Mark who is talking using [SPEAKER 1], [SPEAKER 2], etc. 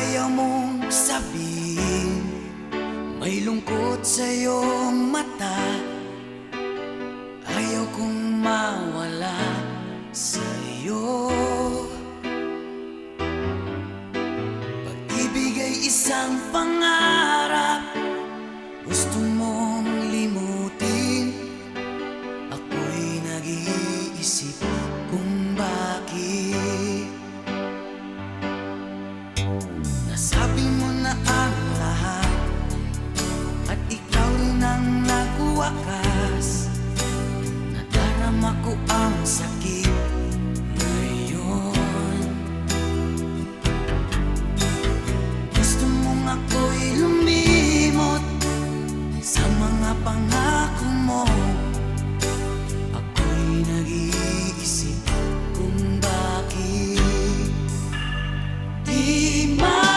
[SPEAKER 1] Ayaw mong sabihin, may lungkot sa iyong mata. Ayaw kong mawala sa iyo. Pag-ibig ay isang pangarap, gusto mong limutin. Ako'y nag-iisip kung bakit. Nasabi mo na ang lahat at ikaw rin ang nagwakas. Nadarama ko ang sakit